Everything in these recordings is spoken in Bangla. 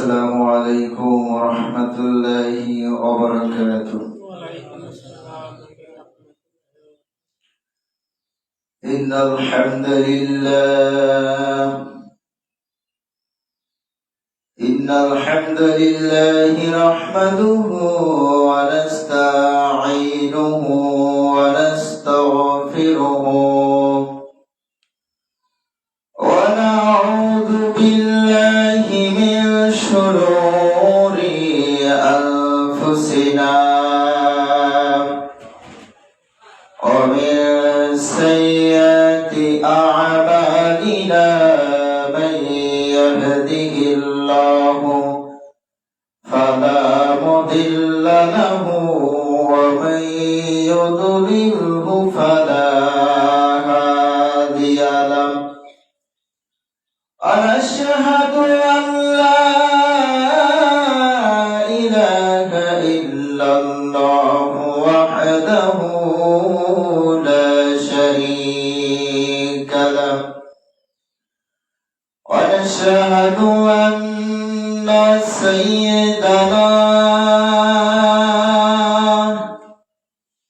السلام عليكم ورحمة الله وبركاته. إن الحمد لله نحمده ونستعينه ونستغفره ونعوذ بالله من شرور أنفسنا ومن سيئات أعمالنا من يهده الله فلا مضل له ومن يضلله فلا هادي له ونشهد أن لا إله إلا الله وحده لا شريك له ونشهد أن سيدنا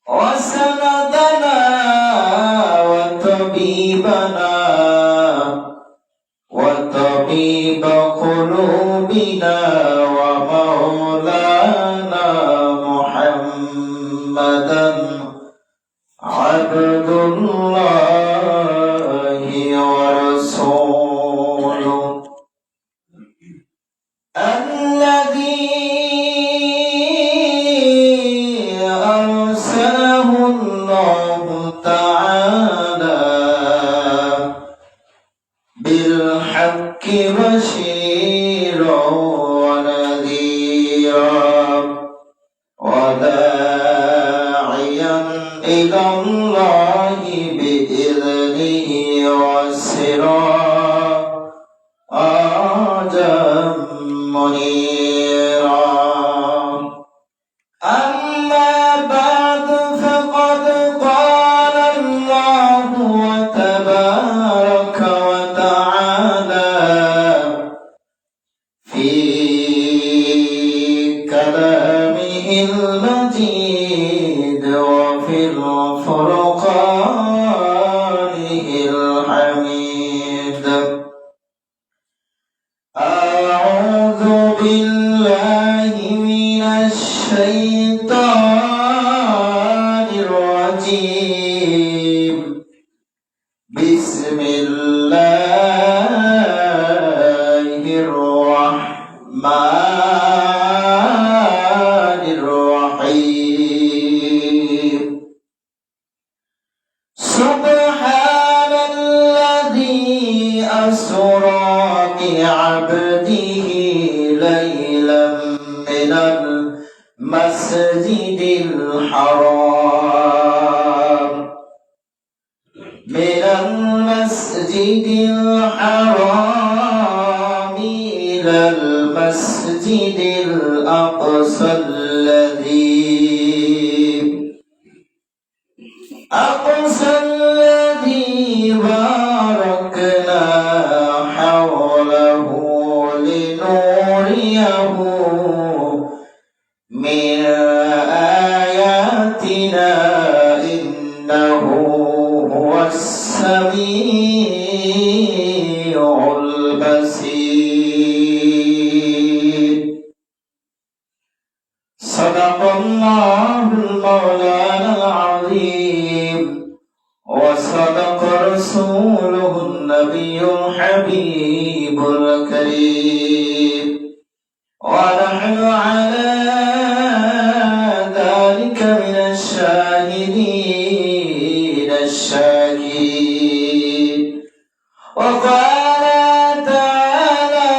وسندنا وطبيبنا وطبيب قلوبنا ومولانا محمدا عبد الله ورسوله الذي أرسله الله تعالى بالحق بشيرا ونذيرا وداعيا إلى الله بإذنه وسراجا منيرا. أما بعد فقد قال الله تبارك وتعالى في كلامه المجيد وفي الفرقانه الحميد. أعوذ بالله من الشيطان الرجيم. بسم الله الرحمن الرحيم. سبحان الذي أسرى بعبده ليلا من المسجد الحرام إلى المسجد الأقصى الذي باركنا حوله لنريه من آياتنا إنه هو السميع البصير. صدق الله المولانا العظيم وصدق رسوله النبي الحبيب الكريم ونحن على ذلك من الشاهدين الشاكرين. وقال تعالى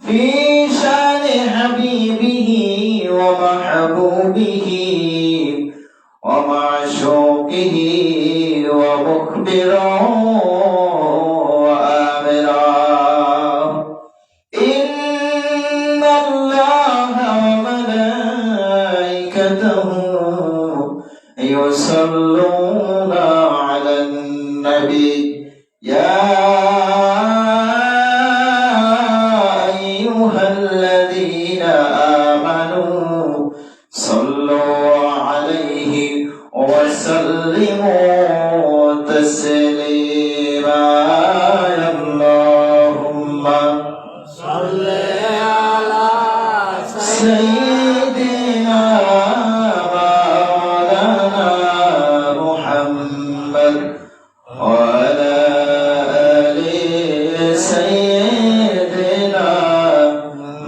في شان حبيبه ومحبوبه ومعشوقه ومخبرا وآمرا. إن الله وملائكته يصلون على النبي يا تسليما اللهم صل على سيدنا مولانا محمد وعلى آل سيدنا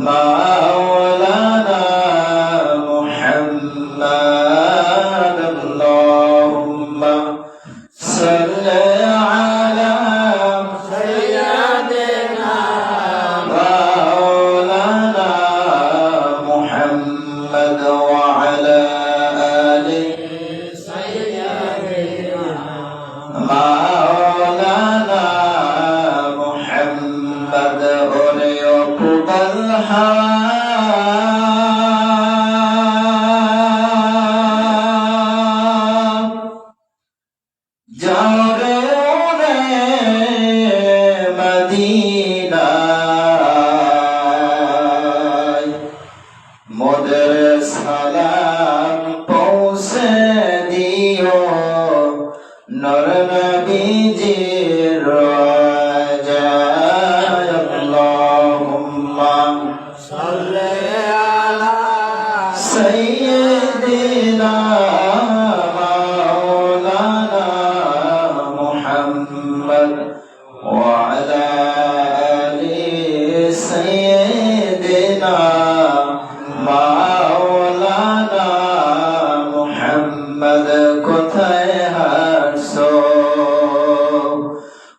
مولانا محمد اللهم صل على سيدنا مولانا محمد وعلى آل سيدنا مولانا محمد وليقبل جارون مدينة মোদের সালাম পৌঁছে দিও নর নবীজির রওজায় আল্লাহুম্মা صل على সাইয়্যিদিনা মাওলানা মুহাম্মদ ওয়া আলা আলি সাইয়্যিদিনা মাওলানা মুহাম্মদ কোথায় হাসো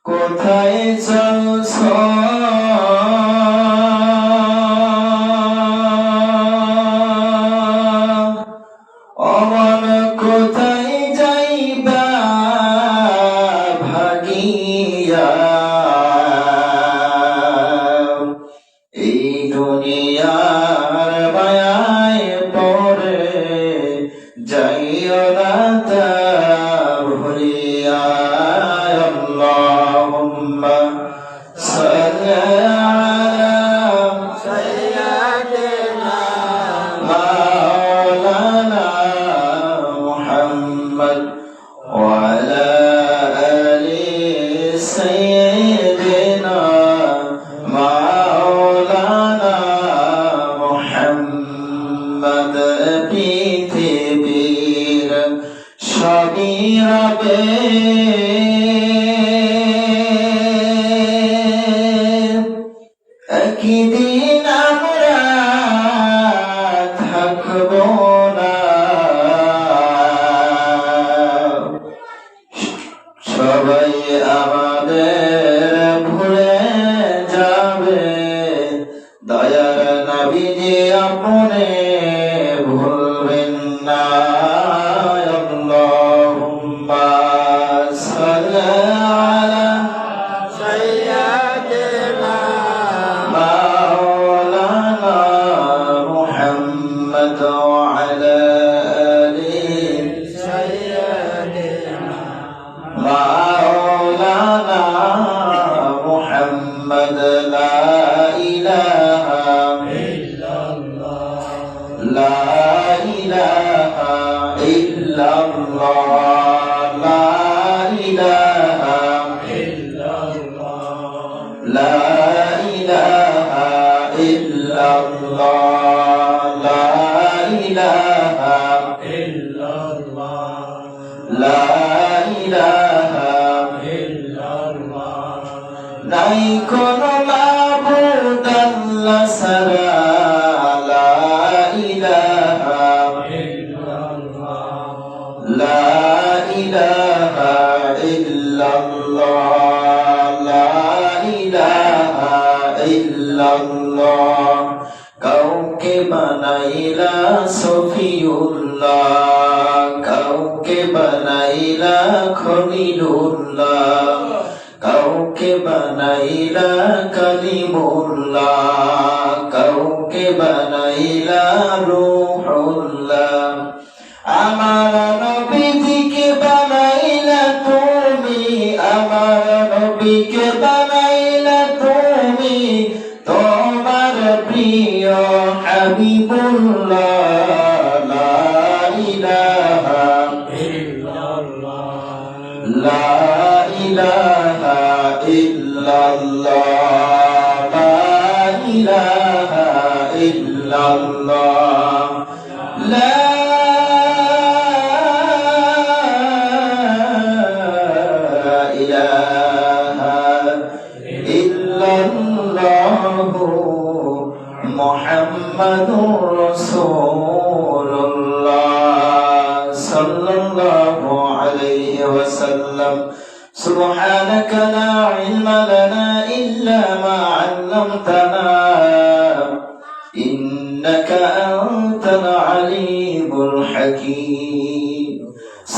কোথায় চলছো অমন কোথায় যাইবা ভাগিয়া এই দুনিয়ার মায়ায় পড়ে যাইও না তা ভুলিয়া আল্লাহুম্মা সাল্লি আলা سيدنا مولانا محمد وعلى آل سيدنا مولانا محمد পৃথিবীর সবই রবে একদিন আমরা থাকবো না সবাই আমাদের ভুলে যাবে দয়ার নবীজি আপনি ভুলবেন না আল্লাহুম্মা সাল্লি আলা سيدنا مولانا محمد وعلى آله سيدنا مولانا محمد لا إله إلا الله لا إله إلا الله لا إله إلا الله لا إله إلا الله لا إله إلا الله لا إله إلا الله নাই কোনো মাবুদ আল্লাহ ছাড়া লা ইলাহা إلا الله লা ইলাহা ইল্লাল্লাহ লা ইলাহা ইল্লাল্লাহ কাউকে বানাইলা সফিউল্লাহ কাউকে বানাইলা খলিলুল্লাহ কাউকে বানাইলা কালিমুল্লাহ কাউকে বানাইলা রূহুল্লাহ আমার নবীজিকে বানাইলা তুমি আমার নবীকে বানাইলা তুমি তোমার প্রিয় হাবিবুল্লাহ লা ইলাহা إلا الله লা ইলাহা ইল্লাল্লাহ লা ইলাহা ইল্লাল্লাহ লা ইলাহা ইল্লাল্লাহু মুহাম্মাদুর রাসূলুল্লাহ সাল্লাল্লাহু আলাইহি ওয়াসাল্লাম سبحانك لا علم لنا إلا ما علمتنا إنك أنت العليم الحكيم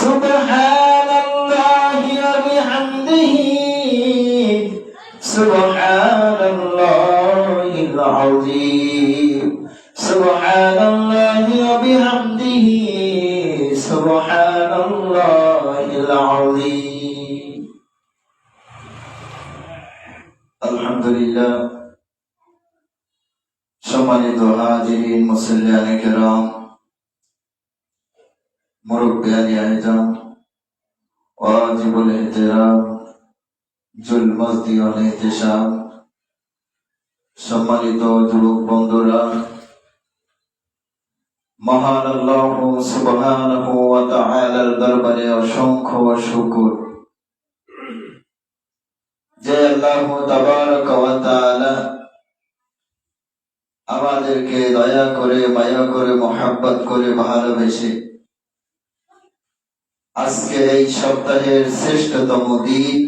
سبحان الله وبحمده سبحان الله العظيم سبحان الله وبحمده سبحان الله العظيم আলহামদুলিল্লাহ। সম্মানিত হাজিরিন, মুসল্লিয়ানে কেরাম, মুরব্বিয়ানে আইজাম, ওয়াজিবুল ইহতিরাম, জুল মসদি ওয়াল ইহতিশাম, সম্মানিত যুবক বন্ধুরা, মহান আল্লাহ সুবহানাহু ওয়া তাআলার দরবারে অসংখ্য শুকর যে আল্লাহ তাবারক ওয়া তাআলা আমাদেরকে দয়া করে, মায়া করে, মোহাব্বত করে, ভালোবেসে আজকে এই সপ্তাহের শ্রেষ্ঠতম দিন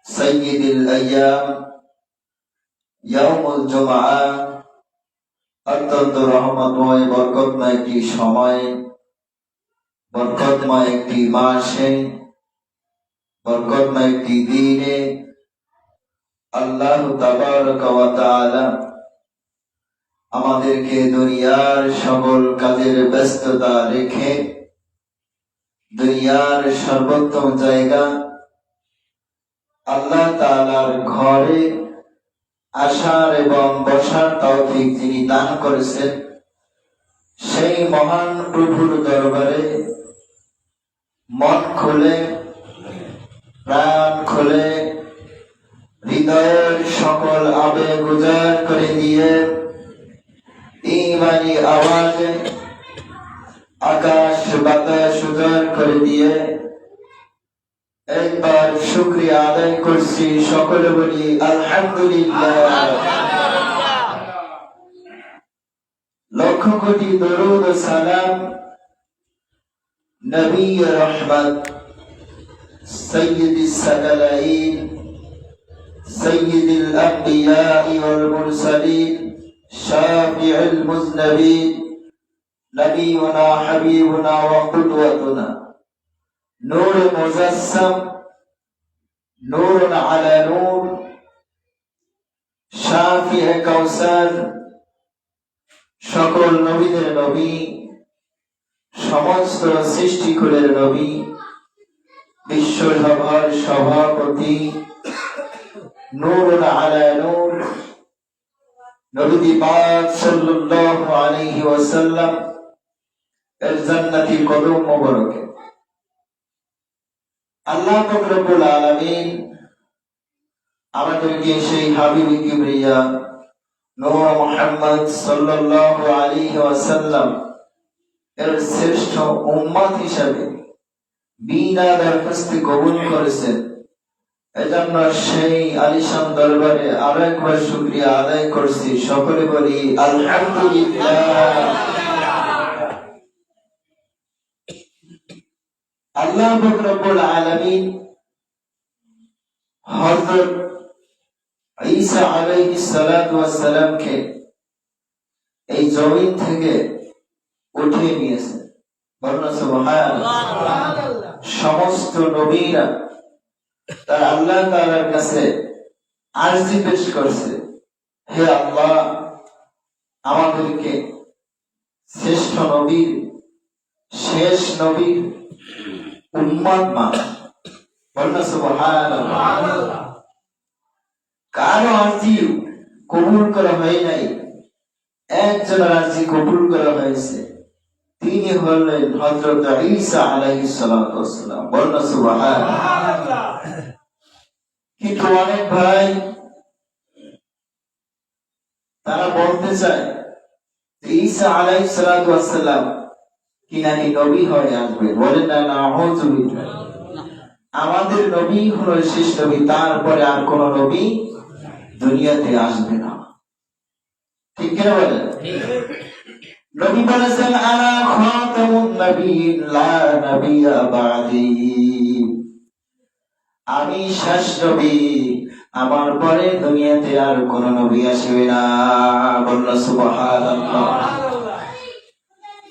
সাইয়্যিদুল আইয়াম ইয়াউমুল জুমআ অত্যন্ত রহমতময় বরকতময় একটি সময়, বরকতময় একটি মাসে, বরকতময় একটি দিনে আল্লাহ তাবারক ওয়া তাআলা আমাদেরকে দুনিয়ার সকল কাজের ব্যস্ততা রেখে দুনিয়ার সর্বোত্তম জায়গা আল্লাহ তাআলার ঘরে আসার এবং বসার তৌফিক যিনি দান করেছেন, সেই মহান প্রভুর দরবারে মন খুলে, প্রাণ খুলে, হৃদয়ের সকল আবেগ উজাড় করে দিয়ে ঈমানি আওয়াজে আকাশ বাতাস উজাড় করে দিয়ে একবার শুকরিয়া আদায় করছি। সকলে বলি আলহামদুলিল্লাহ। লক্ষ কোটি দরুদ ও সালাম নবী রহমত সৈয়দুস সালাইন সৈয়দুল আম্বিয়া ওয়াল মুরসালিন শাফিউল মুজনবিন নবিয়ুনা হাবিবুনা ওয়া কুদওয়াতুনা নূর মুজাসসাম নূরুন আলা নূর শাফিয়ে কাউসার, সকল নবীদের নবী, সমস্ত সৃষ্টিকুলের নবী, বিশ্বসভার সভাপতি নূরুন আলা নূর নবী পাক সাল্লাল্লাহু আলাইহি ওয়াসাল্লাম এর জান্নাতি কদম মোবারকে আল্লাহ পাক রব্বুল আলামিন আমাদেরকে সেই হাবিবে কিবরিয়া নূর মুহাম্মদ সাল্লাল্লাহু আলাইহি ওয়াসাল্লাম এর শ্রেষ্ঠ উম্মত হিসাবে বিনা দরখাস্তে কবুল করেছেন। এজন্য সেই আলিশান দরবারে আরো একবার শুকরিয়া আদায় করছি। সকলে বলি আলহামদুলিল্লাহ। আল্লাহ পাক রব্বুল আলামিন হযরত ঈসা আলাইহিস সালাতু ওয়াস সালামকে এই জমিন থেকে উঠিয়ে নিয়েছেন। বলুন সুবহানাল্লাহ। সমস্ত নবীরা তারা আল্লাহ তাআলার কাছে আরজি পেশ করছে, হে আল্লাহ, আমাদেরকে শ্রেষ্ঠ নবীর, শেষ নবীর উম্মত বানান। বলুন সুবহানাল্লাহ। কারো আরজি কবুল করা হয় নাই, একজনের আরজি কবুল করা হয়েছে, তিনি হলেন হযরত ঈসা আলাইহিস সালাতু ওয়াস সালাম। বলুন সুবহানাল্লাহ। কিন্তু অনেক ভাই তারা বলতে চায় ঈসা আলাইহিস সালাতু ওয়াস সালাম কি নাকি নবী হয়ে আসবে। বলেন না নাউযুবিল্লাহ। আমাদের নবী হলো শেষ নবী, তারপরে আর কোন নবী দুনিয়াতে আসবে না। ঠিক কিনা বলেন? নবী বলেছেন আনা খাতামুন নবিয়্যিন লা নাবিয়্যা বা'দি, আমি শেষ নবী, আমার পরে দুনিয়াতে আর কোন নবী আসবে না। বললো সুবহানাল্লাহ।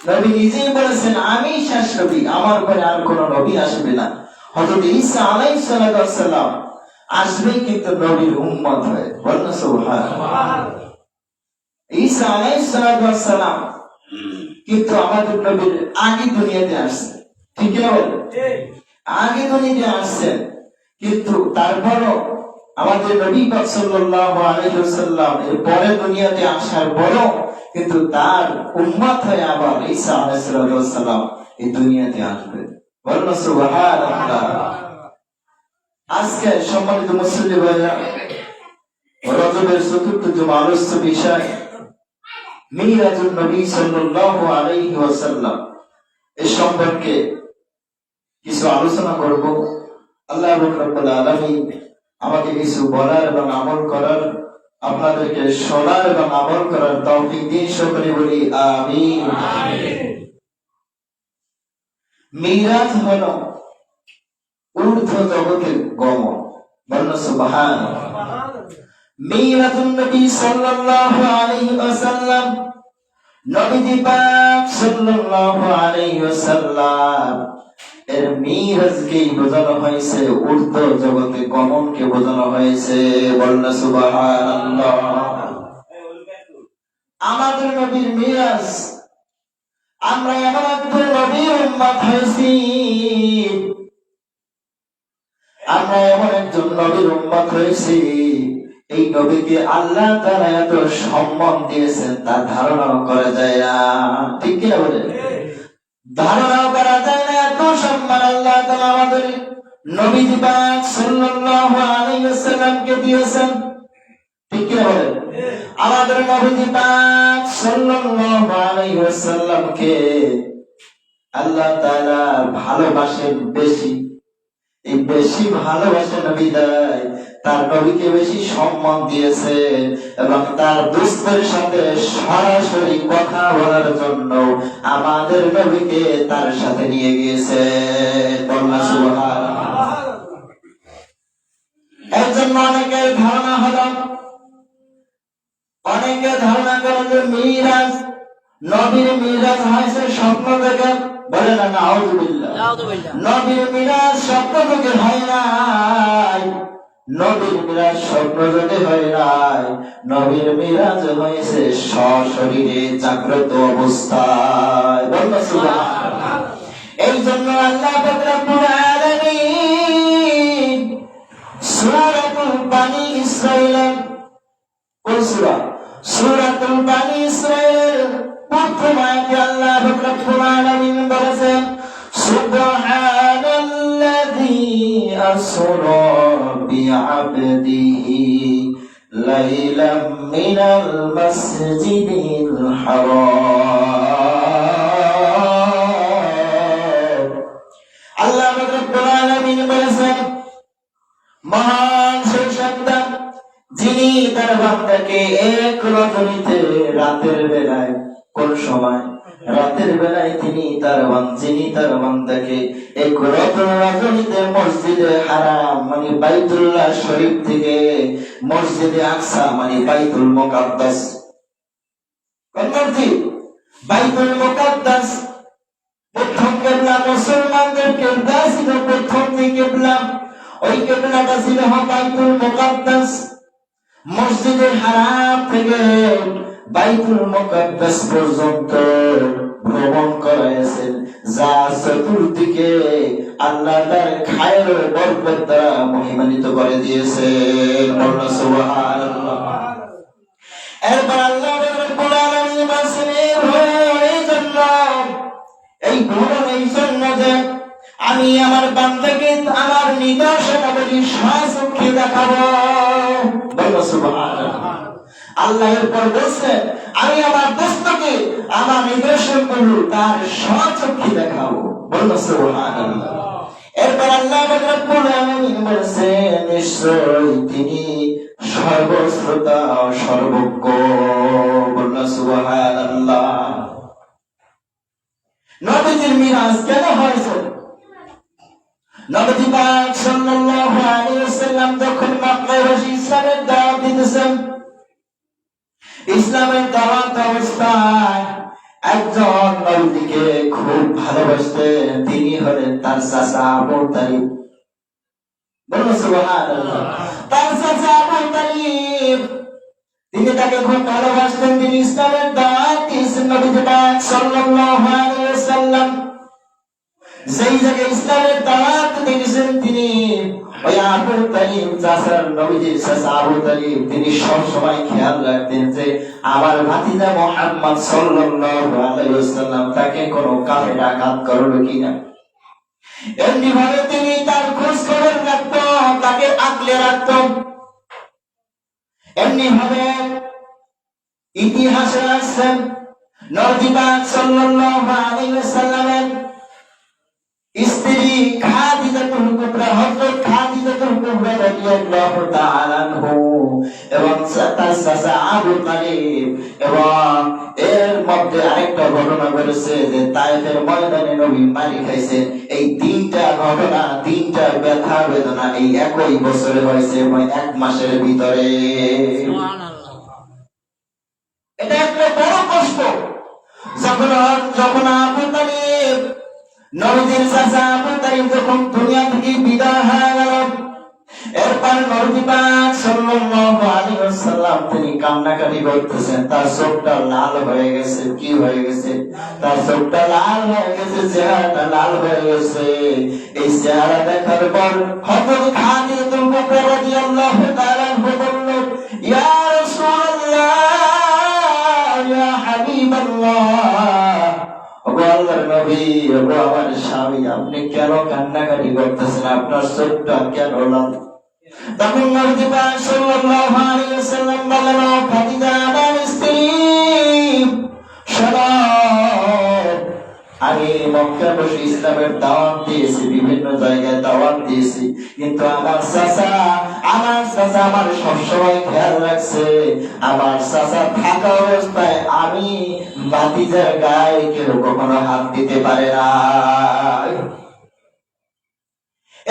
নবী নিজেই বলেছেন আমি শেষ নবী, আমার পরে আর কোন নবী আসবে না। হযরত ঈসা আলাইহিস সালাম আসবে কিন্তু নবীর উম্মত হয়ে। বললো সুবহানাল্লাহ। ঈসা আলাইহিস সালাম কিন্তু আমাদের নবীর আগে দুনিয়াতে আসছে। ঠিক না বলেন? আগে দুনিয়াতে আসছেন, কিন্তু তারপরও আমাদের নবী পাক সাল্লাল্লাহু আলাইহি ওয়াসাল্লাম এর পরে দুনিয়াতে আসার পরও কিন্তু তার উম্মত হয়ে আবার ঈসা আলাইহিস সালাম এই দুনিয়াতে আসবে। বলুন সুবহানাল্লাহ। আজকে সম্মানিত মুসলিম ভাইরা, রজবের চতুর্থ জুমা আলোচ্য বিষয় মিরাজুন নবী সাল্লাল্লাহু আলাইহি ওয়াসাল্লাম এ সম্পর্কে কিছু আলোচনা করব। আল্লাহ রাব্বুল আলামিন আমাকে কিছু বলার এবং আমল করার, আপনাদেরকে শোনার এবং আমল করার তৌফিক দিন। সকলে বলি আমিন। মিরাজ হলো ঊর্ধ্ব জগতের গমন। বলুন সুবহানাল্লাহ। মিরাজুন নবী সাল্লাল্লাহু আলাইহি ওয়াসাল্লাম, নবীজি পাক সাল্লাল্লাহু আলাইহি ওয়াসাল্লাম এর মিরাজকে বোঝানো হয়েছে, ঊর্ধ্ব জগতে গমনকে বোঝানো হয়েছে। বলুন সুবহানাল্লাহ। আমাদের নবীর মিরাজ, আমরা এমন একজন নবীর উম্মত হয়েছি, আমরা এমন একজন নবীর উম্মত হয়েছি, এই নবীকে আল্লাহ তাআলা এত সম্মান দিয়েছেন তার ধারণাও করা যায় না। ঠিক কিনা বলেন? ধারণাও করা যায় না এত সম্মান আল্লাহ তাআলা আমাদের নবীজি পাক সাল্লাল্লাহু আলাইহি ওয়াসাল্লামকে দিয়েছেন। ঠিক কিনা বলেন? আমাদের নবীজি পাক সাল্লাল্লাহু আলাইহি ওয়াসাল্লামকে আল্লাহ তাআলা ভালোবাসেন বেশি। এই বেশি ভালোবাসেন বিদায় তার নবীকে বেশি সম্মান দিয়েছে এবং তার দোস্তের সাথে সরাসরি কথা বলার জন্য আমাদের নবীকে তার সাথে নিয়ে গিয়েছে। সুবহানাল্লাহ। এর জন্য অনেকের ধারণা হলো, অনেকে ধারণা করে যে মিরাজ, নবীর মিরাজ হয়েছে স্বপ্ন দেখে। বলে না নাউযুবিল্লাহ। নবীর মিরাজ স্বপ্ন দেখে হয় নাই, নবীর মিরাজ স্বপ্ন দেখে হয় নাই, নবীর মিরাজ হয়েছে সশরীরে জাগ্রত অবস্থায়। বলুন সুবহানাল্লাহ। এই জন্য আল্লাহ পাক রব্বুল আলামিন সূরাতুল বানী ইসরাঈল, কোন সূরা? সূরাতুল বানী ইসরাঈল প্রথম আয়াতে আল্লাহ পাক রব্বুল আলামিন বলেছেন সুবহানাল্লাযী আসরা বিআবদিহি লাইলাম মিনাল মাসজিদিল হারাম। আল্লাহ পাক রব্বুল আলামিন বলেছেন মহান সেই সত্তা যিনি তার বান্দাকে এক রজনীতে রাতের বেলায়, কোন সময়? রাতের বেলায় যিনি তার বান্দাকে এক রজনীতে মসজিদে হারাম মানে বাইতুল্লাহ শরীফ থেকে মসজিদে আকসা মানে বাইতুল মুকাদ্দাস, কোন মসজিদ? বাইতুল মুকাদ্দাস। প্রথম কিবলা মুসলমানদের কিবলা ছিল, প্রথম যে কিবলা ওই কিবলাটা ছিল বাইতুল মুকাদ্দাস। মসজিদে হারাম থেকে বাইতুল মুকাদ্দাস পর্যন্ত ভ্রমণ করাইছেন, যা চতুর্দিকে আল্লাহ তার খায়ের বরকত দ্বারা মহিমান্বিত করে দিয়েছে। সুবহানাল্লাহ। এরপর আল্লাহ রাব্বুল আলামিন বলেছেন এই ভ্রমণ এই জন্য যে আমি আমার বান্দাকে আমার নিদর্শনাবলী স্বচক্ষে দেখাবো। বলো সুবহানাল্লাহ। আল্লাহ এরপর বলছে আমি আমার দোস্তকে আমার নিদর্শনগুলো তার স্বচক্ষে দেখাবো। বলো সুবহানাল্লাহ। এরপর আল্লাহ রাব্বুল আলামিন বলছে নিশ্চয় তিনি সর্বশ্রোতা সর্বজ্ঞ। বলো সুবহানাল্লাহ। নবীজির মিরাজ কেন হয়েছে? নবী পাক সাল্লাল্লাহু আলাইহি ওয়াসাল্লাম যখন মক্কায় বসে ইসলামের দাওয়াত দিতেছেন, ইসলামের দাওয়াত অবস্থায় একজন নবীকে খুব ভালোবাসতেন, তিনি হলেন তার চাচা আবু তালিব। বলুন সুবহানাল্লাহ। তার চাচা আবু তালিব তিনি তাকে খুব ভালোবাসতেন, তিনি ইসলামের দাওয়াত দিয়েছেন নবী পাক সাল্লাল্লাহু আলাইহি ওয়াসাল্লাম যেই জায়গায় ইসলামের দাওয়াত দিয়েছেন, তিনি ওই আবু তালিব চাচার নবীজির চাচা আবু তালিব তিনি সব সময় খেয়াল রাখতেন যে আমার ভাতিজা মুহাম্মদ সাল্লাল্লাহু আলাইহি ওয়াসাল্লাম তাকে কোনো কাফের আঘাত করলো কিনা। এমনি ভাবে তিনি তার খোঁজ খবর রাখত, তাকে আগলে রাখত। এমনি ভাবে ইতিহাসে আসছেন নবী পাক সাল্লাল্লাহু আলাইহি ওয়াসাল্লামের স্ত্রী খাদিজাতুল কুবরা, হযরত খাদিজাতুল কুবরা রাদিয়াল্লাহু তাআলা আনহু এবং তার চাচা আবু তালিব, এবং এর মধ্যে আরেকটা ঘটনা ঘটেছে যে তায়েফের ময়দানে নবী মারি খাইছেন। এই তিনটা ঘটনা, তিনটা ব্যথা বেদনা এই একই বছরে হয়েছে, এক মাসের ভিতরে। এটা একটা বড় কষ্ট। যখন আবু তালিব নবীজির চাচা আবু তালিব যখন দুনিয়া থেকে বিদায় হয়ে গেল, এরপর নবী পাক সাল্লাল্লাহু আলাইহি ওয়াসাল্লাম তিনি কান্নাকাটি করতেছেন। তার চোখটা লাল হয়ে গেছে। কি হয়ে গেছে? তার চোখটা লাল হয়ে গেছে, চেহারাটা লাল হয়ে গেছে। এই চেহারা দেখার পর হযরত খাদিজাতুল কুবরা রাদিয়াল্লাহু তাআলা বলল, ইয়া রাসূলুল্লাহ, ইয়া হাবিবাল্লাহ, ওগো আল্লাহর নবী, ওগো আমার স্বামী, আপনি কেন কান্নাকাটি করতেছেন? আপনার চোখটা কেন লাল? তখন নবী পাক সাল্লাল্লাহু আলাইহি ওয়াসাল্লাম বললেন, ও খাদিজা আমার স্ত্রী, শোনো, আমি মক্কায় বসে ইসলামের দাওয়াত দিয়েছি, বিভিন্ন জায়গায় দাওয়াত দিয়েছি, কিন্তু আমার চাচা আমার সবসময় খেয়াল রাখছে, আমার চাচা থাকা অবস্থায় আমি ভাতিজার গায়ে কেউ কখনো হাত দিতে পারে না।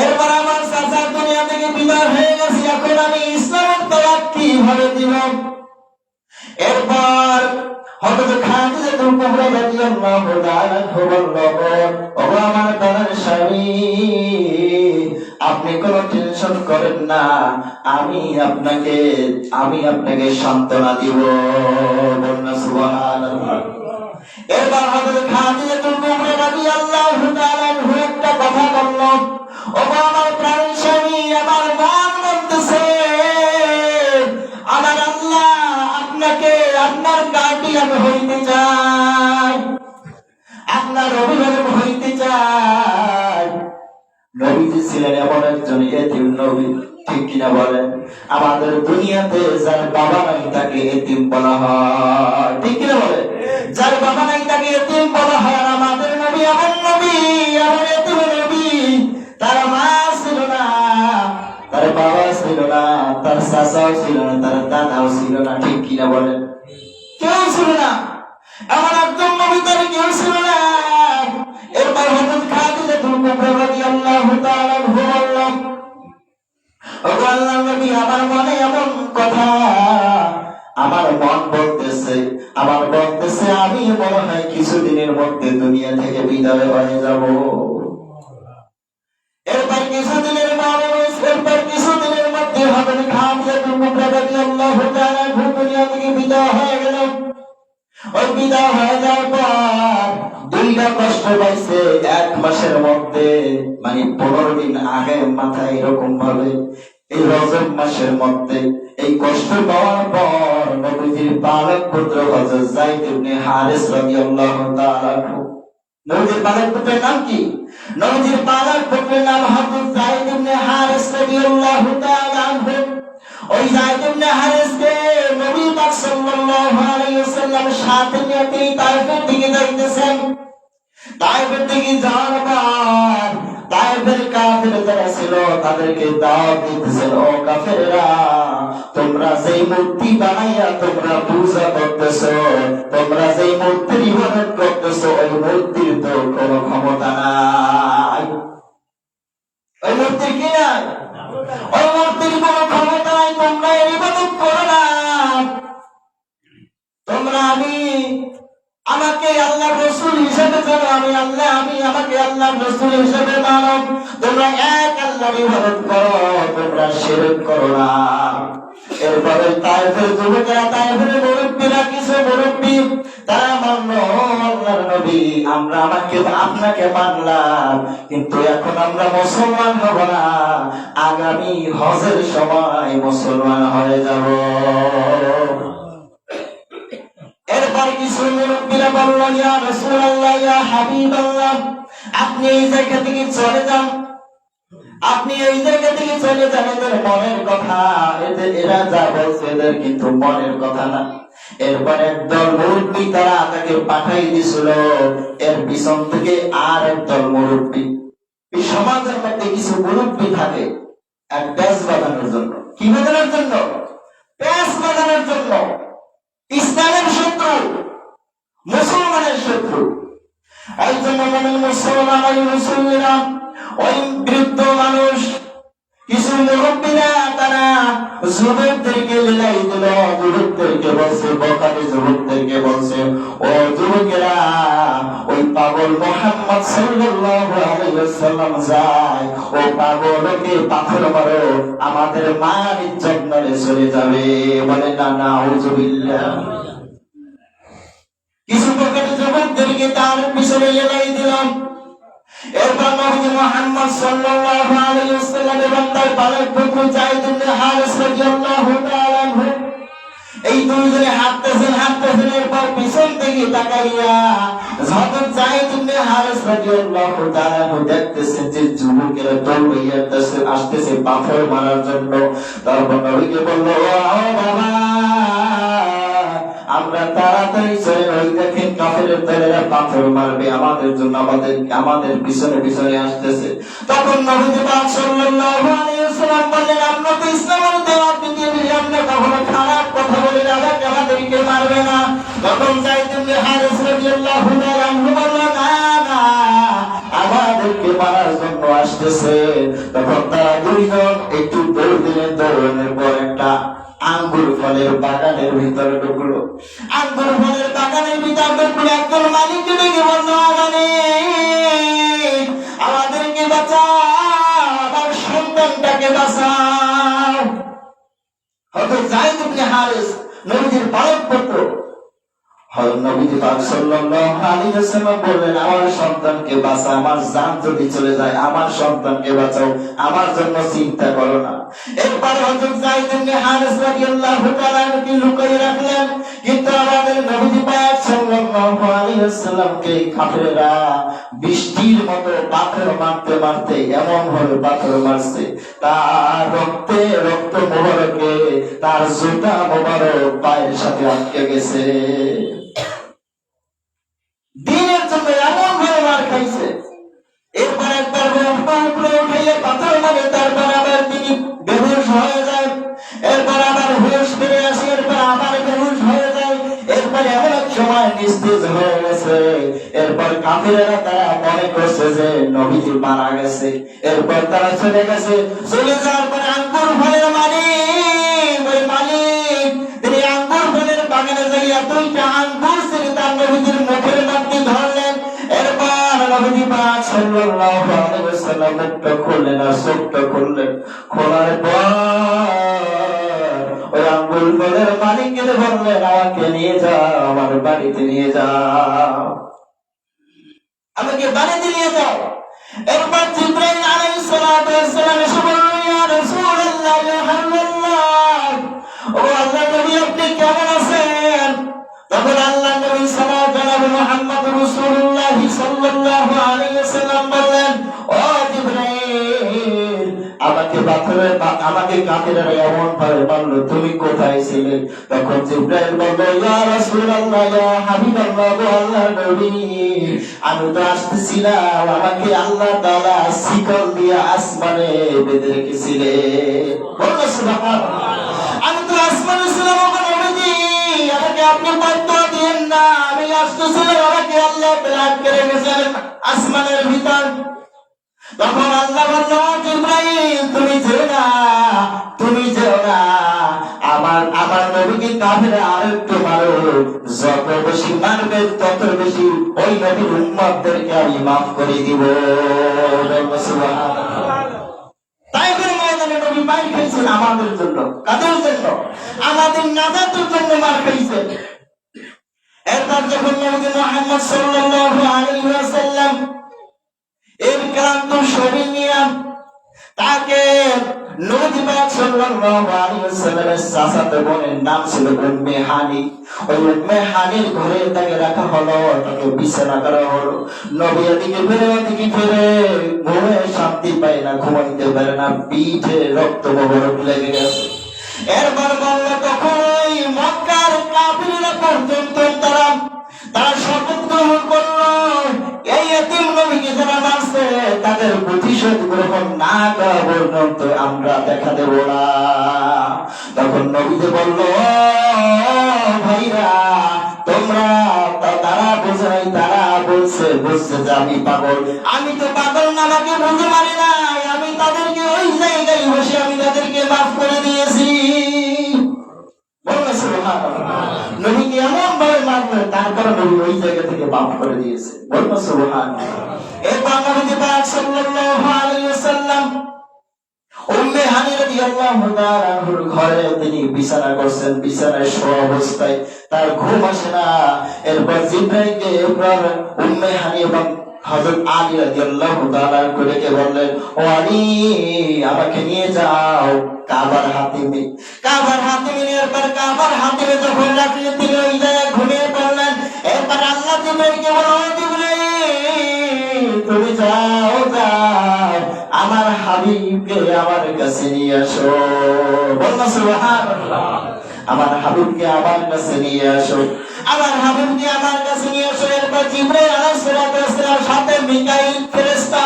এরপর আমার চাচা দুনিয়া থেকে বিদায় হয়ে গেছে, এখন আমি ইসলামের দাওয়াত কিভাবে দিব? এরপর হযরত খাদিজাতুল কুবরা রাদিয়াল্লাহু তাআলা বললেন, ও আমার প্রাণের স্বামী, আপনি কোনো টেনশন করেন না, আমি আপনাকে সান্ত্বনা দিব। বলুন সুবহানাল্লাহ। এরপর হযরত খাদিজাতুল কুবরা রাদিয়াল্লাহু তাআলা একটা কথা বলল, ও আমার প্রাণের স্বামী, আমার মন বলতেছে আমার আল্লাহ আপনাকে আপনার গার্ডিয়ান হইতে চাই, আপনার অভিভাবক হইতে চাই। নবীজি ছিলেন এমন একজন এতিম নবী, ঠিক কিনা বলেন? আমাদের দুনিয়াতে যার বাবা নাই তাকে এতিম বলা হয়, ঠিক কিনা বলেন? যার বাবা নাই তাকে এতিম বলা হয়। আর আমাদের নবী এমন নবী, এমন এতিম নবী, তার মা ছিল না, তার বাবা ছিল না, তার চাচাও ছিল না, তার দাদাও ছিল না, ঠিক কিনা বলেন? কেউ ছিল না, এমন একজন নবী, তার কেউ ছিল না। এরপর হযরত খাদিজাতুল কুবরা রাদিয়াল্লাহু তাআলা বললেন, ও আল্লাহর নবী, আমার মনে এমন কথা, আমার মন বলতেছে আমি মনে হয় কিছুদিনের মধ্যে দুনিয়া থেকে বিদায় হয়ে যাব। এরপর কিছুদিনের মধ্যে হযরত খাদিজাতুল কুবরা রাদিয়াল্লাহু তাআলা দুনিয়া থেকে বিদায় হয়ে গেল। ওই বিদায় হয়ে যাওয়ার পর দুইটা কষ্ট পাইছে এক মাসের মধ্যে, মানে 15 দিন আগে মাথায় এরকম ভাবে এই রজব মাসের মধ্যে এই কষ্ট পাওয়ার পর নবীজির পালক পুত্র হযরত যায়েদ ইবনে হারিস রাদিয়াল্লাহু তাআলা, নবীজির পালক পুত্রের নাম কি? নবীজির পালক পুত্রের নাম হযরত যায়েদ ইবনে হারিস রাদিয়াল্লাহু তাআলা। ওই যায়েদ ইবনে হারিসকে নবী পাক সাল্লাল্লাহু আলাইহি ওয়াসাল্লাম সাথে নিয়ে তিনি তায়েফের দিকে যাইতেছেন। তায়েফের দিকে যাওয়ার পর তায়েফের কাফের যারা ছিল তাদেরকে দাওয়াত দিতেছেন, ও কাফেররা, তোমরা যেই মূর্তি বানাইয়া তোমরা পূজা করতেছো, তোমরা যেই মূর্তির ইবাদত করতেছো, ওই মূর্তির তো কোনো ক্ষমতা নাই। ওই মূর্তির কি নাই? ওই মূর্তির কোনো ক্ষমতা নাই। তোমরা এর ইবাদত করো না। তোমরা আমাকে আল্লাহর রাসূল হিসেবে জানো, আমি আমাকে আল্লাহর রাসূল হিসেবে মানো। তোমরা এক আল্লাহর ইবাদত করো, তোমরা শিরক করো না। এরপরে তায়েফের যুবকেরা, তায়েফের মুরব্বীরা, কিছু মুরব্বী তারা মানল, আল্লাহর নবী, আমরা আপনাকে মানলাম, কিন্তু এখন আমরা মুসলমান হব না, আগামী হজের সময় মুসলমান হয়ে যাব। এরপর কিছু মুরব্বীরা বলল, ইয়া রাসূলুল্লাহ, ইয়া হাবিবাল্লাহ, আপনি এই জায়গা থেকে চলে যান, আপনি এই জায়গা থেকে চলে যান। এদের মনের কথা, এরা যা বলছে এদের কিন্তু মনের কথা না। এরপর একদল মুরব্বী তারা তাকে পাঠাই দিছিল, এর পিছন থেকে আর একদল মুরব্বী। এই সমাজের মধ্যে কিছু মুরব্বী থাকে এক প্যাঁচ বাঁধানোর জন্য। কি বাঁধানোর জন্য? প্যাঁচ বাঁধানোর জন্য। ইসলামের শত্রু, মুসলমানের শত্রু। এই জন্য মুসলমান ওই মুসলিমরা, ওই বৃদ্ধ মানুষ, কিছু মুরব্বীরা তারা যুবকদেরকে লেলাই দিল, যুবকদেরকে বলছে, বখাটে যুবকদেরকে বলছে, ও যুবকেরা, ওই পাগল মুহাম্মদ সাল্লাল্লাহু আলাইহি ওয়াসাল্লাম যায়, ও পাগলকে পাথর মারো, আমাদের মান ইজ্জত নড়ে চলে যাবে। বলে না, নাউযুবিল্লাহ। কিছু বখাটে যুবকদেরকে তার পিছনে লেলাই দিলাম। এরপর নবী মুহাম্মদ সাল্লাল্লাহু আলাইহি ওয়াসাল্লাম এবং তার পালক পুত্র যায়েদ ইবনে হারিস রাদিয়াল্লাহু তাআলা আনহু এই দুইজনে হাঁটতেছেন। এরপর পিছন থেকে তাকাইয়া যখন যায়েদ ইবনে হারিস রাদিয়াল্লাহু তাআলা আনহু দেখতেছেন যে যুবকেরা দল হইয়া আসতেছে পাথর মারার জন্য, তারপর নবীকে বলল, ও বাবা, আমরা তাড়াতাড়ি চলে, ওই দেখেন কাফেরের দলেরা পাথর মারবে আমাদের জন্য, আমাদের পিছনে পিছনে আসতেছে। তখন নবী পাক সাল্লাল্লাহু আলাইহি ওয়াসাল্লাম বললেন, আমরা তো ইসলামের দেওয়া পৃথিবীর, আমরা কখনো খারাপ কথা বলি না, আমাদেরকে মারবে না। তখন যায়েদ ইবনে হারিস রাদিয়াল্লাহু তাআলা আনহু বলল, না, আমাদেরকে মারার জন্য আসতেছে। তখন তারা দুইজন একটু দৌড় দিলেন, দৌড়ানোর পর একটা আঙ্গুর ফলের বাগানের ভিতরে ঢুকলো। আঙ্গুর ফলের বাগানের ভিতরে ঢুকলো, একজন মালিককে ডেকে বলল, আমাদেরকে বাঁচাও, আমার সন্তানটাকে বাঁচাও। হযরত যায়েদ ইবনে হারিস নবীর পালক পুত্র, নবী পাক সাল্লাল্লাহু আলাইহি ওয়াসাল্লাম বললেন, আমার সন্তানকে বাঁচাও, আমার জান যদি চলে যায়, আমার সন্তানকে বাঁচাও, আমার জন্য চিন্তা করো না। এরপর হযরত যায়েদ ইবনে হারিস রাদিয়াল্লাহু তাআলা আনহু লুকিয়ে রাখলেন, কিন্তু আমাদের নবী পাক সাল্লাল্লাহু আলাইহি ওয়াসাল্লামকে কাফেররা বৃষ্টির মতো পাথর মারতে মারতে এমন ভাবে পাথর মারছে, তার রক্ত মোবারকে তার জুতা মোবারক পায়ের সাথে আটকে গেছে। দিনের জন্য এমন ভাবে মার খাইছে। এরপর একবার উপরে উঠাইয়া পাথর মারে, তারপর আবার তিনি বেহুশ হয়ে যায়, এরপর আবার হুঁশ ফিরে আসে, এরপর আবার বেহুশ হয়ে যায়, এরপর এমন এক সময় নিস্তেজ হয়ে গেছে। এরপর কাফিরেরা তারা মনে করছে যে নবীজি মারা গেছে। এরপর তারা চলে গেছে। চলে যাওয়ার পরে আঙ্গুর ফলের মালিক, ওই মালিক তিনি আঙ্গুর ফলের বাগানে যাইয়া দুইটা আঙ্গুর ছেড়ে তার নবীজির মুখের মধ্যে ধরলেন। এরপর নবী পাক সাল্লাল্লাহু আলাইহি ওয়াসাল্লাম মুখটা খুললেন আর চোখটা খুললেন। খোলার পর ওই আঙ্গুর ফলের মালিককে বললেন, আমাকে নিয়ে যাও, আমার বাড়িতে নিয়ে যাও, আমাকে বাড়িতে নিয়ে যাও। এরপর জিবরাইল আলাইহিস সালাতু ওয়াস সালাম এসে বলল, ইয়া রাসূলুল্লাহ, ইয়া হাবিবাল্লাহ, ও আল্লাহর নবী, আপনি কেমন আছেন? তখন আল্লাহর নবী সাল্লাল্লাহু মুহাম্মদ রাসূলুল্লাহ সাল্লাল্লাহু আলাইহি ওয়াসাল্লাম বললেন, ও জিবরাইল, আমাকে আমাকে কাফেররা এমন ভাবে মারলো, তুমি কোথায় ছিলে? তখন জিবরাইল বলল, ইয়া রাসূলুল্লাহ, ইয়া হাবিবাল্লাহ, গো আল্লাহর নবী, আমি তো আসতেছিলাম, আমাকে আল্লাহ তাআলা শিকল দিয়ে আসমানে বেঁধে রেখেছিলেন। বলো সুবহানাল্লাহ। আমি তো আসমানে ছিলাম, ওগো নবীজি, আমাকে আপনি বাধ্য দিন না, আমি আসতেছিলাম, আমাকে আল্লাহ আটকে রেখেছেন আসমানের ভিতর। তখন আল্লাহ বলল, জিবরাইল, তুমি যেও না, তুমি যেও না, আমার নবীকে কাফেররা আরেকটু মারো, যত বেশি মারবে তত বেশি ওই নবীর উম্মতদেরকে আমি মাফ করে দিব। তাই করে ময়দানে নবী মার খেয়েছেন আমাদের জন্য। কাদের জন্য? আমাদের নাজাতের জন্য মার খেয়েছেন। এরপর যখন নবী মুহাম্মদ সাল্লাল্লাহু আলাইহি ওয়াসাল্লাম এর ক্লান্ত শরীর নিয়ে তাকে নবী পাক সাল্লাল্লাহু আলাইহি ওয়াসাল্লামের চাচাতো বোনের নাম ছিল উম্মে হানি, ওই উম্মে হানির ঘরে তাকে রাখা হলো, তাকে বিছানা করা হলো। নবী এদিকে ফিরে ওদিকে ফিরে, ঘুমে শান্তি পায় না, ঘুমাইতে পারে না, পিঠে রক্ত মোবারক লেগে গেছে। এরপর বলল, তখন ওই মক্কার কাফিররা পর্যন্ত তারা শপথ গ্রহণ করলো, এই এতিম নবীকে যারা মারছে তাদের প্রতিশোধ গ্রহণ না করা পর্যন্ত আমরা দেখা দেব না। তখন নবীকে বলল, ভাইরা, তোমরা তারা বোঝে নাই, তারা বলছে যে আমি পাগল। আমি তো পাগল না, আমাকে বুঝতে পারি নাই, আমি তাদেরকে ওই জায়গায় বসে আমি তাদেরকে মাফ করে দিয়েছি। নবীকে এমন ভাবে মারলেন, তারপরে নবী ওই জায়গা থেকে মাফ করে দিয়েছে। বলবো সুবহানাল্লাহ। এরপর নবী পাক সাল্লাল্লাহু আলাইহি ওয়াসাল্লাম উম্মে হানি রাদিয়াল্লাহু তাআলা আনহার ঘরে তিনি বিছানা করছেন, বিছানায় শোয়া অবস্থায় তার ঘুম আসে না। এরপর জিবরাইলকে এরপর উম্মে হানি এবং হযরত আলী রাদিয়াল্লাহু তাআলা করে বললেন, ও আলী, আমাকে নিয়ে যাও কাবার হাতিমে। কাবার হাতিমে এরপর কাবার হাতিমে যখন রাখলেন, তিনি ওই জায়গায় ঘুমিয়ে পড়লেন। এরপর আল্লাহ জিবরাইলকে বলল, জিবরাইল, তুমি যাও, আমার হাবিবকে আমার কাছে নিয়ে আসো। বলনা সুবহানাল্লাহ। আমার হাবিবকে আমার কাছে নিয়ে আসো, আমার হাবিবকে আমার কাছে নিয়ে আসো। এরপর জিবরাইল আলাইহিস সালাম সাথে মিকাইল ফেরেশতা,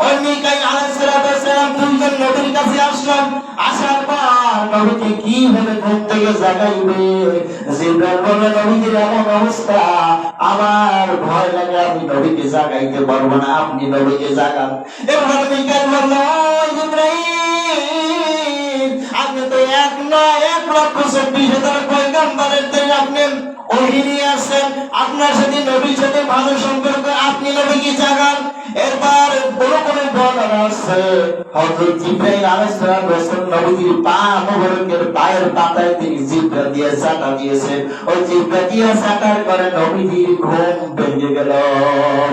ওই মিকাইল আলাইহিস সালাম দুইজন নবীর কাছে আসলেন। আসার পর নবীকে কিভাবে ঘুম থেকে জাগাইবে? জিবরাইল বলল, নবীর এমন অবস্থা, আমার ভয় লাগে, আমি নবীকে জাগাইতে পারবো না, আপনি নবীকে জাগান। এবার মিকাইল বলল, জিবরাইল, আপনি তো 1,24,000 পয়গম্বরের থেকে আপনি ওহী নিয়ে আসছেন, আপনার সাথে নবীর সাথে ভালো সম্পর্ক, আপনি নবীকে জাগান। এরপর বড় বড় বর্ণনা আছে, হযরত জিবরাইল আলাইহিস সালাম নবীর পা মোবারকের পায়ের পাতায় তিনি জিব্রা দিয়ে চাটা দিয়েছেন। ওই জিব্রা দিয়ে চাটার করে নবীর ঘুম ভেঙে গেল।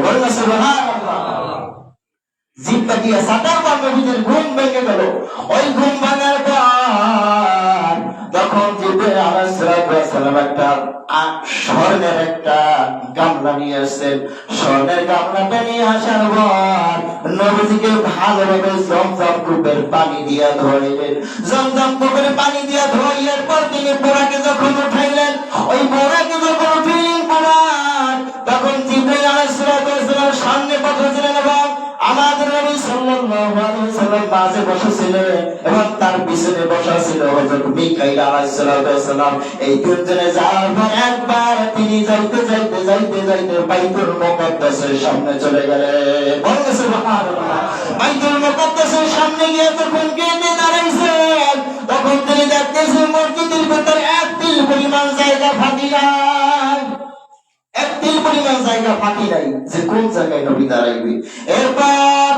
বলুন সুবহানাল্লাহ। জিব্রা দিয়ে চাটার পর নবীর ঘুম ভেঙে গেল। ওই ঘুম ভাঙার পর তখন জিবরাইল আলাইহিস সালাম একটা স্বর্ণের একটা গামলা নিয়ে আসছেন। স্বর্ণের গামলাটা নিয়ে আসার পর নবীজিকে ভালোভাবে জমজম কূপের পানি দিয়া ধোয়াইলেন। জমজম কূপের পানি দিয়া ধোয়াইলের পর তিনি বোরাকে যখন উঠাইলেন, ওই বোরাকে যখন উঠাইলেন বোরাক, তখন জিবরাইল আলাইহিস সালাম সামনে বসেছিলেন এবং আমাদের নবী সাল্লাল্লাহু আলাইহি ওয়াসাল্লাম মাঝে বসেছিলেন এবং তার পিছনে বসা ছিল হযরত মিকাইল আলাইহিস সালাম। এই দুজনে যাওয়ার পর একবার তিনি যাইতে বাইতুল মুকাদ্দাসের সামনে চলে গেলেন। বলুন সুবহানাল্লাহ। বাইতুল মুকাদ্দাসের সামনে গিয়ে যখন গেটে দাঁড়াইছেন, তখন তিনি দেখতেছেন মসজিদের ভিতরে এক তিল পরিমাণ জায়গা ফাঁকি নাই, এক তিল পরিমাণ জায়গা ফাঁকি নাই যে কোন জায়গায় নবী দাঁড়াইবে। এরপর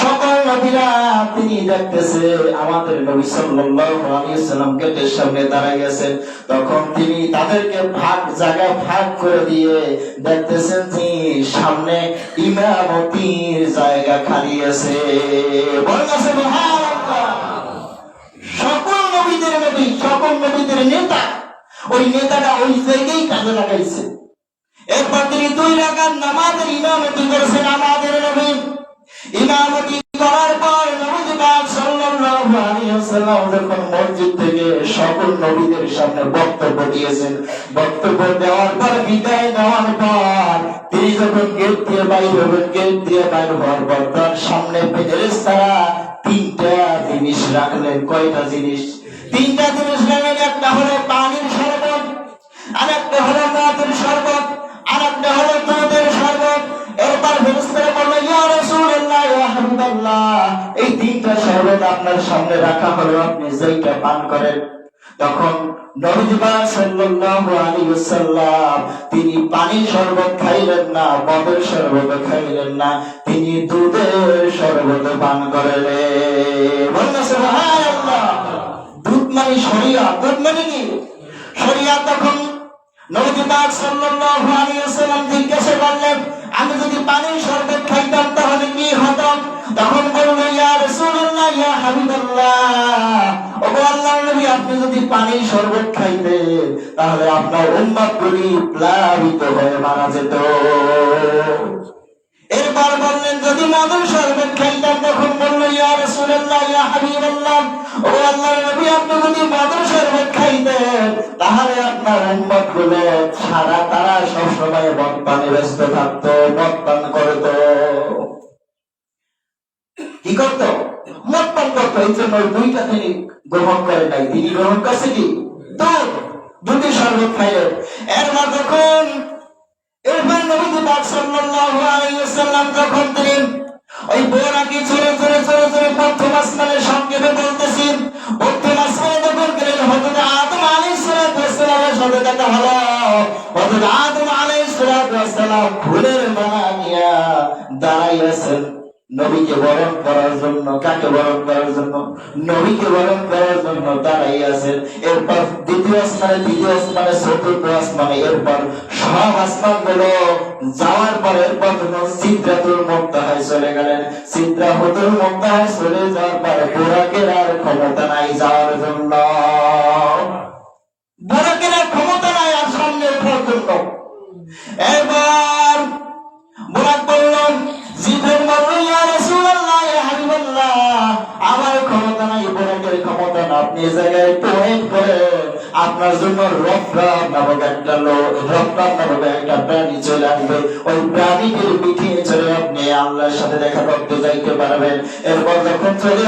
সকল নবীরা তিনি দেখতেছে আমাদের নবী সাল্লাল্লাহু আলাইহি ওয়াসাল্লাম গেটের সামনে দাঁড়ায় গেছেন। তখন তিনি তাদেরকে জায়গা ভাগ করে দিয়ে দেখতেছেন যে সামনে ইমামতির জায়গা খালি আছে। বলেন সুবহানাল্লাহ। সকল নবীদের নবী, সকল নবীদের নেতা, ওই নেতাটা ওই জায়গায় কাজে লাগাইছে। এরপর তিনি 2 রাকাত নামাজের ইমামতি করেছেন আমাদের নবী। ইমামতি করার পর নবী পাক সাল্লাল্লাহু সাল্লাল্লাহু আলাইহি ওয়াসাল্লাম যখন মসজিদ থেকে সকল নবীদের সামনে বক্তব্য দিয়েছেন, বক্তব্য দেওয়ার পর বিদায় নেওয়ার পর তিনি যখন গেট দিয়ে বাইর হবেন, গেট দিয়ে বাইর হওয়ার পর তার সামনে ফেরেশতারা তিনটা জিনিস রাখলেন। কয়টা জিনিস? তিনটা জিনিস রাখলেন। একটা হলো পানির শরবত, আরেকটা হলো মদের শরবত, আরেকটা হলো দুধের শরবত। এরপর ফেরেশতারা বললেন, ইয়া রাসূলুল্লাহ, ইয়া হাবিবাল্লাহ, এই তিনটা শরবত আপনার সামনে রাখা হলো, আপনি যেটা পান করেন। তখন নবী পাক সাল্লাল্লাহু আলাইহি ওয়াসাল্লাম তিনি পানির শরবত খাইলেন না, মদের শরবত খাইলেন না, তিনি দুধের শরবত পান করলেন। বলুন সুবহানাল্লাহ। দুধ মানে শরিয়ত। দুধ মানে কি? শরিয়ত। তখন নবী পাক সাল্লাল্লাহু আলাইহি ওয়াসাল্লাম জিজ্ঞাসা করলেন, আমি যদি পানির শরবত খাইতাম তাহলে কি হতো? তখন বলল, ইয়া রাসূলুল্লাহ, ইয়া হাবিবাল্লাহ, ওগো আল্লাহর নবী, আপনি যদি পানির শরবত খাইতেন তাহলে আপনার উম্মতগুলি প্লাবিত হয়ে মারা যেত। এরপর বললেন, যদি মদের শরবত খাইতাম, তখন বলল, ইয়া রাসূলুল্লাহ, ইয়া হাবিবাল্লাহ, ওগো আল্লাহর নবী, আপনি যদি মদের শরবত খাইতেন তাহলে আপনার উম্মতগুলো তারা সবসময় মদ পানে ব্যস্ত থাকতো, মদ পান করতো। কি করতো? মদ পান করতো। এই জন্য দুইটা তিনি গ্রহণ করেন নাই। তিনি গ্রহণ করছে কি? দুধ। দুধের শরবত খাইলেন। এরপর নবী পাক সাল্লাল্লাহু আলাইহি ওয়াসাল্লাম যখন তিনি ওই বোরাকে চলে চলে চলে চলে প্রথম আসমানের সংক্ষেপে বলতেছেন, প্রথম আসমানে যখন গেলেন হযরত আদম আলাইহিস সালামের সাথে দেখা হলো। হযরত আদম আলাইহিস সালাম ফুলের মালা নিয়ে দাঁড়াইয়াছেন নবীকে বরণ করার জন্য। কাকে বরণ করার জন্য? নবীকে বরণ করার জন্য দাঁড়াই আছেন। এরপর দ্বিতীয় আসমানে, তৃতীয় আসমানে, চতুর্থ আসমানে, এরপর সব আসমান গুলো যাওয়ার পর এরপর সিদরাতুল মুনতাহায় চলে গেলেন। সিদরাতুল মুনতাহায় চলে যাওয়ার পর বুরাকের আর ক্ষমতা নাই যাওয়ার জন্য। বুরাকের আর ক্ষমতা নাই আর সামনে পর্যন্ত। এবার বুরাক বললেন, জিবরিল বললেন, ইয়া রাসূলুল্লাহ, ইয়া হাবিবাল্লাহ, আমার ক্ষমতা নাই, বুরাকের ক্ষমতা না, আপনি এই জায়গায় একটু ওয়েট করেন, আপনার জন্য রফরাফ নামক একটা প্রাণী চলে আসবে, ওই প্রাণীটির পিঠে চড়ে আপনি আল্লাহর সাথে দেখা করতে যাইতে পারবেন। এরপর যখন চলে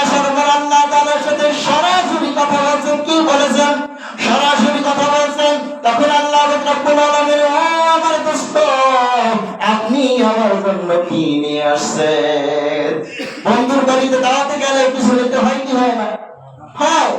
আসার পর আল্লাহ তাআলার সাথে সরাসরি কথা বলছেন। কি বলেছেন? সরাসরি কথা বলছেন। তখন আল্লাহ রাব্বুল আলামিন, ও আমার দোস্ত, আপনি আমার জন্য কি নিয়ে আসছেন? বন্ধুর বাড়িতে দাওয়াতে গেলে কিছু নিতে হয় কি হয় না? হয়।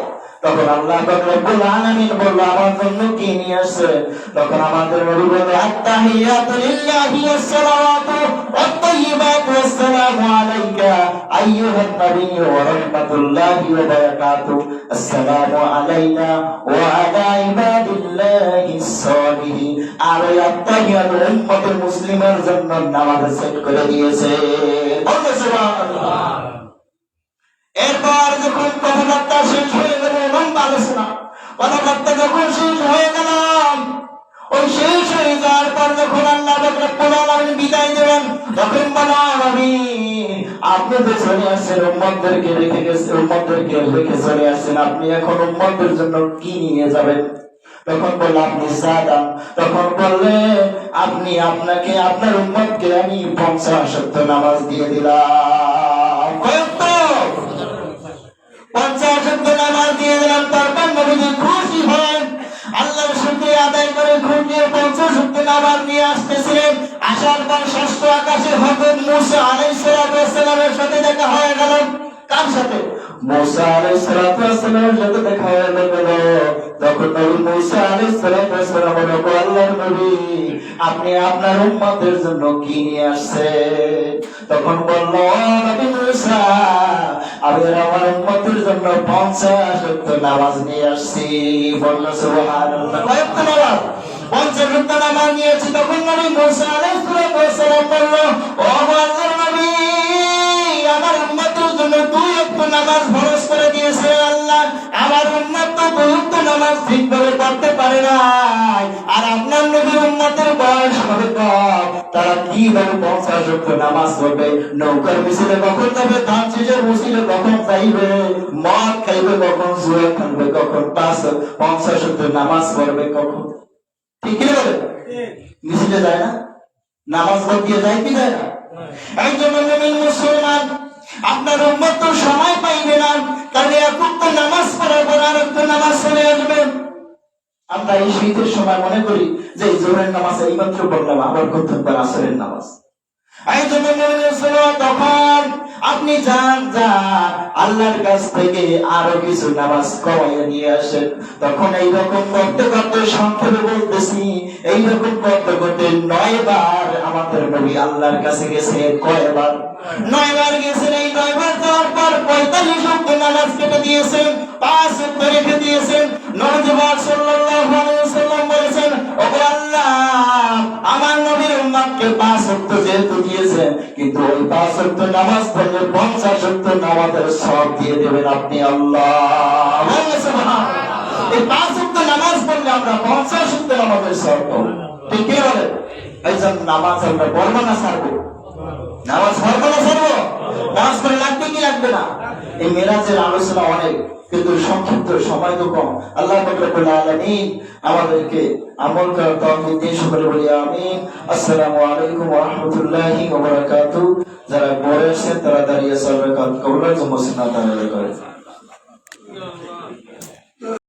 তখন আল্লাহ রাব্বুল আলামিন বলল, আমার জন্য কি নিয়ে আসছেন? তখন আমাদের নবী বলে, আত-তাহিয়াতু লিল্লাহি ওয়াস-সালাওয়াতু ওয়াত-তাইয়্যিবাতু ওয়াস-সালামু আলাইকা আইয়ুহান নাবিয়্যু ওয়া রাহমাতুল্লাহি ওয়া বারাকাতুহু। আসসালামু আলাইনা ওয়া আলা ইবাদিল্লাহিস সালিহিন। আর এই আত-তাহিয়াতু উম্মতুল মুসলিমের জন্য নামাজ সেট করে দিয়েছে। বলুন সুবহানাল্লাহ। এরপর যখন কথাবার্তা শেষ হয়ে গেল, লম্বা আলোচনা, কথাবার্তা যখন শেষ হয়ে গেল, ওই শেষ হয়ে যাওয়ার পর যখন আল্লাহ রাব্বুল আলামিন বিদায় দেবেন, তখন বলা, নবী, আপনি তো চলে আসছেন, উম্মতদেরকে রেখে চলে আসছেন, আপনি এখন উম্মতদের জন্য কি নিয়ে যাবেন? তখন বলল, আপনি সাদাম। তখন বললে, আপনাকে আপনার উম্মতকে আমি 50 ওয়াক্ত নামাজ দিয়ে দিলাম। কত? 50 ওয়াক্ত নামাজ দিয়ে দিলাম। তারপর নবীজি খুশি হন, আল্লাহর শুকরিয়া আদায় করে খুঁটিয়ে 50 ওয়াক্ত নামাজ নিয়ে আসতেছিলেন। আসার পর ষষ্ঠ আকাশে হযরত মূসা আলাইহিস সালামের সাথে দেখা হয়ে গেল। কার সাথে? মূসা আলাইহিস সালামের সাথে দেখা হয়ে গেল। তখন নবী মূসা আলাইহিস সালাম বলল, আল্লাহর নবী, আপনি আপনার উম্মতের জন্য কি নিয়ে আসছেন? তখন বলল, নবী মূসা, আমি আমার উম্মতের জন্য 50 ওয়াক্ত নামাজ নিয়ে আসছি। বলল সুবহানাল্লাহ। কয়েক নামাজ? 50 ওয়াক্ত নামাজ নিয়েছি। তখন নবী মূসা আলাইহিস সালাম বলল, ও আল্লাহর নবী, আমার উম্মতের জন্য 2 ওয়াক্ত নামাজ ফরজ করে দিয়েছে আল্লাহ। আমার উম্মত তো 2 ওয়াক্ত নামাজ ঠিকভাবে পড়তে পারে না। আর আপনার নবীর উম্মতের বয়স হবে কম, তারা কি কিভাবে 50 ওয়াক্ত নামাজ পড়বে, নৌকার মিছিলে কখন যাবে, ধান শীষের মিছিলে কখন যাইবে, মদ খাইবে কখন, জুয়া খেলবে কখন, 50 ওয়াক্ত নামাজ পড়বে কখন। ঠিক কি বলে? মিছিলে যায় না, নামাজ পড় দিয়ে যায় কি যায় না? একজন মুমিন মুসলমান আপনার উম্মত তো সময় পাইবে না, কারণ এখন তো নামাজ পড়ার পর আর একটা নামাজ চলে আসবে। আমরা এই শীতের সময় মনে করি যে এই জোহরের নামাজ এইমাত্র পড়লাম, আবার করতে হবে আসরের নামাজ। তখন আপনি যান আল্লাহর কাছ থেকে আরো কিছু নামাজ কমাইয়া নিয়ে আসেন। তখন এইরকম করতে করতে, সংক্ষেপে বলতেছি, এইরকম করতে করতে 9 বার আমাদের নবী আল্লাহর কাছে গেছে। কয়বার? 9 বার গেছেন। এই 9 বার যাওয়ার পর 45 ওয়াক্ত নামাজ কেটে দিয়েছেন, 5 ওয়াক্ত রেখে দিয়েছেন। নবী সাল্লাল্লাহু আলাইহি ওয়াসাল্লাম বলেছেন, ওগো আল্লাহ, আমার নবীর উম্মতকে 5 ওয়াক্ত যেহেতু দিয়েছেন, কিন্তু ওই 5 ওয়াক্ত নামাজ পড়লে 50 ওয়াক্ত নামাজের সওয়াব দিয়ে দেবেন আপনি। আল্লাহ সুবহানাল্লাহ। এই 5 ওয়াক্ত নামাজ পড়লে আমরা 50 ওয়াক্ত নামাজের সওয়াব পাবো। ঠিক কি বলে? এই জন্য নামাজ আমরা পড়বো না ছাড়বো? নামাজ পড়বো না ছাড়বো? নামাজ পড়ে লাগবে কি লাগবে না? এই মেরাজের আলোচনা অনেক, কিন্তু সংক্ষিপ্ত সময় তো কম। আল্লাহ পাক রব্বুল আলামিন আমাদেরকে আমল করার তৌফিক দিন, সকলে বলি আমিন। আসসালামু আলাইকুম ওয়া রাহমাতুল্লাহি ওয়া বারাকাতুহু। যারা পড়ে আছেন তারা দাঁড়িয়ে সালাত কবুলের জন্য সুন্নাত আদায় করেন।